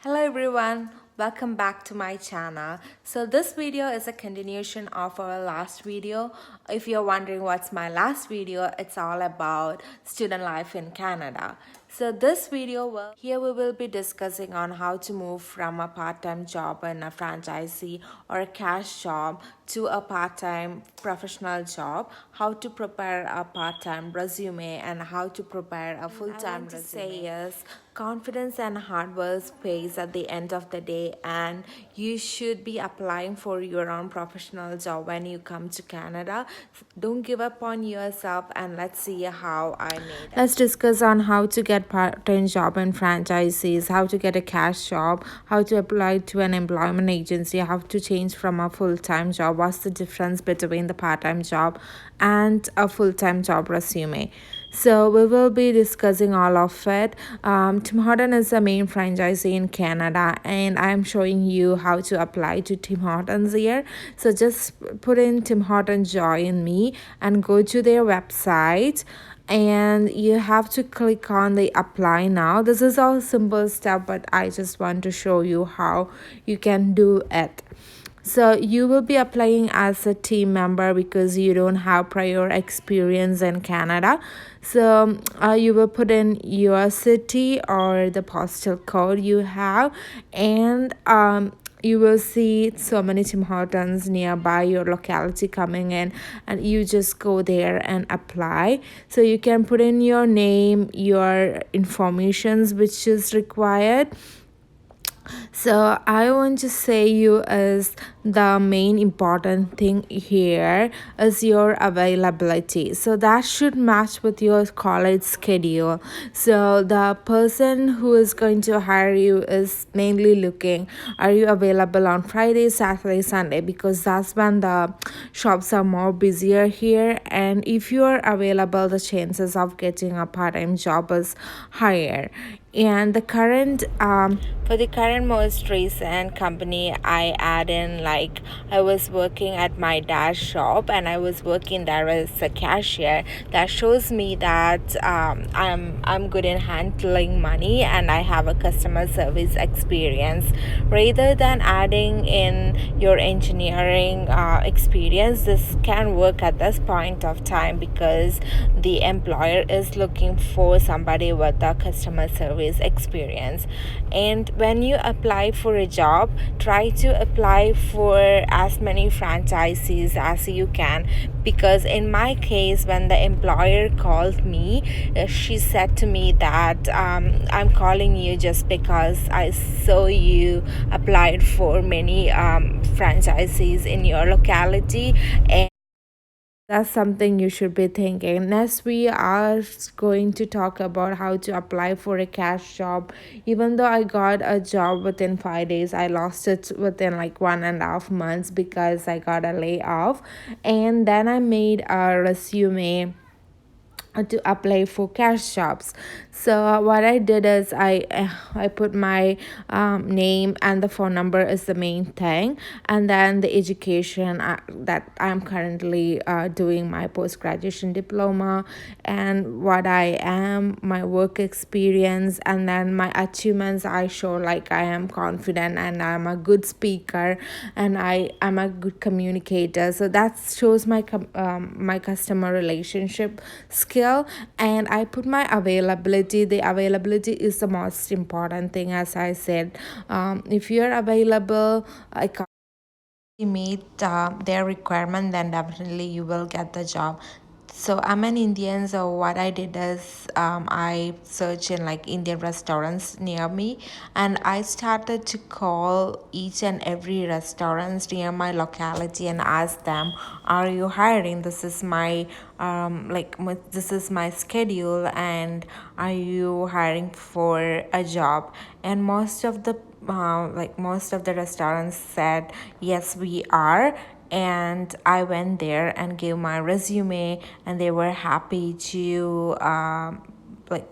Hello everyone, welcome back to my channel. So this video is a continuation of our last video. If you're wondering what's my last video, it's all about student life in Canada. So this video here we will be discussing on how to move from a part-time job in a franchisee or a cash job to a part-time professional job, how to prepare a part-time resume and how to prepare a full-time resume. Say yes, confidence and hard work pays at the end of the day, and you should be applying for your own professional job when you come to Canada. Don't give up on yourself, and let's see how I made it. Let's discuss on how to get part-time job in franchises, how to get a cash job, how to apply to an employment agency, how to change from a full-time job, what's the difference between the part-time job and a full-time job resume. So we will be discussing all of it. Tim Hortons is the main franchisee in Canada, and I'm showing you how to apply to Tim Hortons here. So just put in Tim Hortons Join Me and go to their website, and you have to click on the apply now. This is all simple step, but I just want to show you how you can do it. So you will be applying as a team member because you don't have prior experience in Canada. So you will put in your city or the postal code you have, and you will see so many Tim Hortons nearby your locality coming in, and you just go there and apply. So you can put in your name, your informations which is required. So I want to say you is the main important thing here is your availability. So that should match with your college schedule. So the person who is going to hire you is mainly looking, are you available on Friday, Saturday, Sunday, because that's when the shops are more busier here. And if you are available, the chances of getting a part-time job is higher. And the current for the current most recent company, I add in, like, I was working at my dad's shop and I was working there as a cashier. That shows me that I'm good in handling money and I have a customer service experience. Rather than adding in your engineering experience, this can work at this point of time because the employer is looking for somebody with a customer service experience. And when you apply for a job, try to apply for as many franchisees as you can, because in my case, when the employer called me, she said to me that I'm calling you just because I saw you applied for many franchisees in your locality, and that's something you should be thinking. Next, we are going to talk about how to apply for a cash job. Even though I got a job within 5 days, I lost it within like 1.5 months because I got a layoff. And then I made a resume to apply for cash jobs. So what I did is I put my name, and the phone number is the main thing, and then the education that I'm currently doing my post graduation diploma, and what I am, my work experience, and then my achievements. I show like I am confident and I'm a good speaker and I am a good communicator. So that shows my customer relationship skill. And I put my availability. The availability is the most important thing, as I said. If you're available, I can't meet their requirement, then definitely you will get the job. So I'm an Indian, so what I did is I searched in like Indian restaurants near me, and I started to call each and every restaurants near my locality and ask them, are you hiring? This is my this is my schedule, and are you hiring for a job? And most of the restaurants said yes, we are. And I went there and gave my resume, and they were happy to like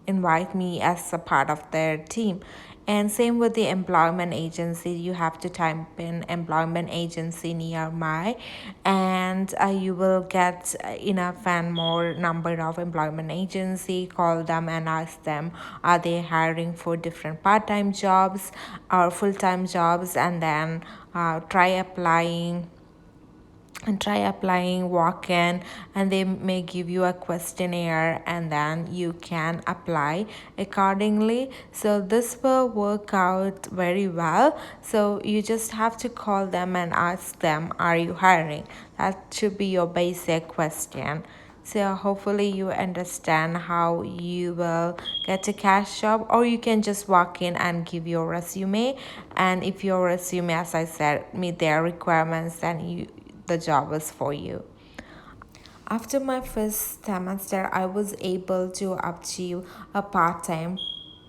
invite me as a part of their team. And same with the employment agency, you have to type in employment agency near my, and you will get enough and more number of employment agency. Call them and ask them, are they hiring for different part-time jobs or full-time jobs, and then try applying, walk in, and they may give you a questionnaire, and then you can apply accordingly. So this will work out very well. So you just have to call them and ask them, are you hiring? That should be your basic question. So hopefully you understand how you will get a cash job, or you can just walk in and give your resume, and if your resume, as I said, meet their requirements, then the job is for you. After my first semester, I was able to achieve a part time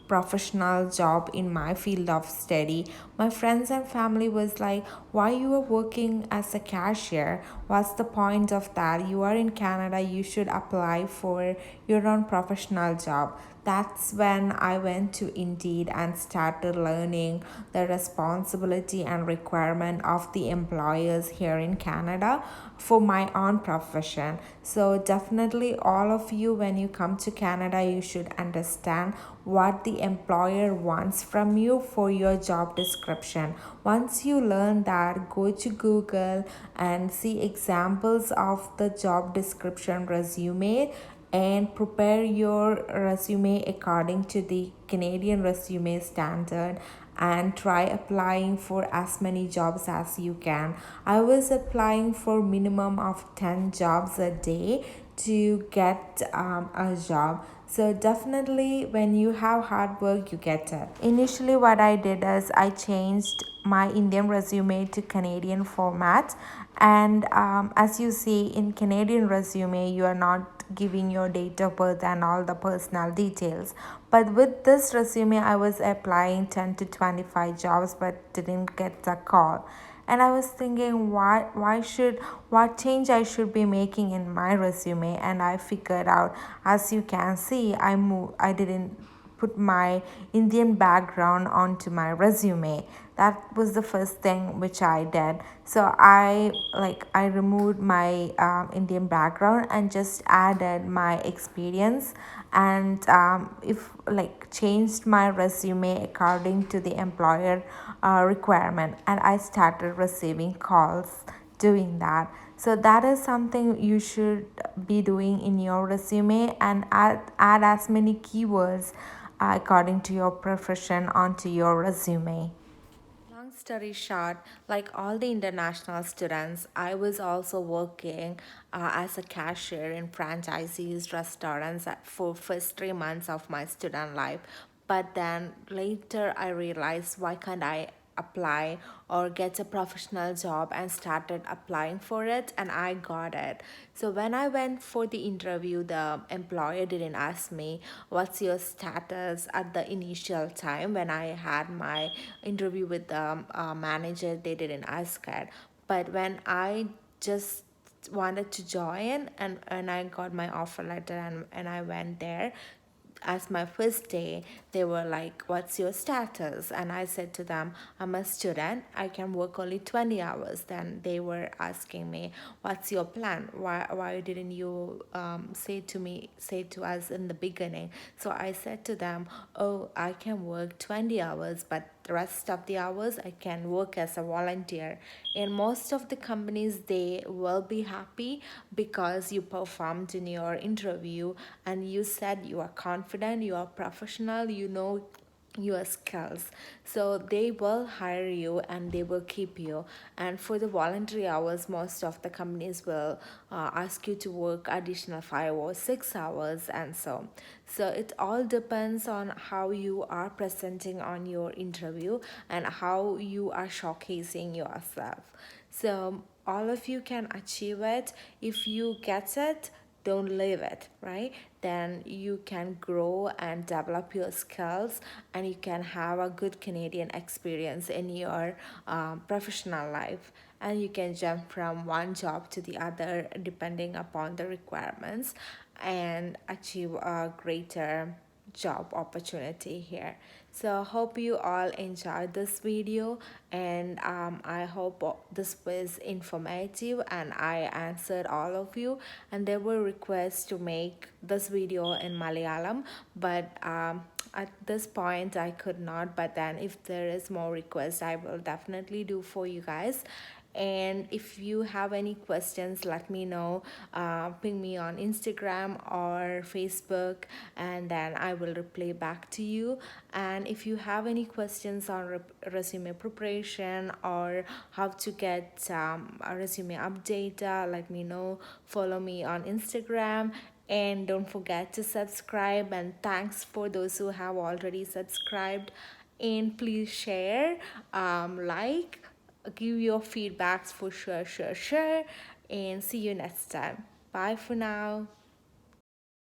professional job in my field of study. My friends and family was like, why you are working as a cashier? What's the point of that? You are in Canada, you should apply for your own professional job. That's when I went to Indeed and started learning the responsibility and requirement of the employers here in Canada for my own profession. So definitely all of you, when you come to Canada, you should understand what the employer wants from you for your job description. Once you learn that, go to Google and see examples of the job description resume and prepare your resume according to the Canadian resume standard, and try applying for as many jobs as you can. I was applying for minimum of 10 jobs a day to get a job. So definitely when you have hard work, you get it. Initially what I did is I changed my Indian resume to Canadian format, and as you see in Canadian resume, you are not giving your date of birth and all the personal details. But with this resume, I was applying 10 to 25 jobs but didn't get the call. And I was thinking, what change I should be making in my resume, and I figured out, as you can see, I didn't put my Indian background onto my resume. That was the first thing which I did. So I removed my Indian background and just added my experience, and if like changed my resume according to the employer requirement, and I started receiving calls doing that. So that is something you should be doing in your resume, and add as many keywords according to your profession onto your resume. Long story short, like all the international students, I was also working as a cashier in franchisees restaurants for first 3 months of my student life. But then later I realized, why can't I apply or get a professional job, and started applying for it, and I got it. So when I went for the interview, the employer didn't ask me what's your status at the initial time. When I had my interview with the manager, they didn't ask it. But when I just wanted to join, and I got my offer letter, and I went there as my first day, they were like, what's your status? And I said to them, I'm a student, I can work only 20 hours. Then they were asking me, what's your plan? Why didn't you say to us in the beginning? So I said to them, oh, I can work 20 hours, but the rest of the hours I can work as a volunteer. In most of the companies, they will be happy because you performed in your interview, and you said you are confident, you are professional, you know your skills. So they will hire you and they will keep you. And for the voluntary hours, most of the companies will ask you to work additional 5 or 6 hours, and so it all depends on how you are presenting on your interview and how you are showcasing yourself. So all of you can achieve it. If you get it, don't leave it, right? Then you can grow and develop your skills, and you can have a good Canadian experience in your professional life, and you can jump from one job to the other depending upon the requirements, and achieve a greater job opportunity here. So hope you all enjoyed this video, and I hope this was informative and I answered all of you. And there were requests to make this video in Malayalam, but at this point I could not. But then if there is more requests, I will definitely do for you guys. And if you have any questions, let me know. Ping me on Instagram or Facebook, and then I will reply back to you. And if you have any questions on resume preparation or how to get a resume update, let me know. Follow me on Instagram, and don't forget to subscribe. And thanks for those who have already subscribed. And please share, like, give your feedbacks for sure, and see you next time. Bye for now.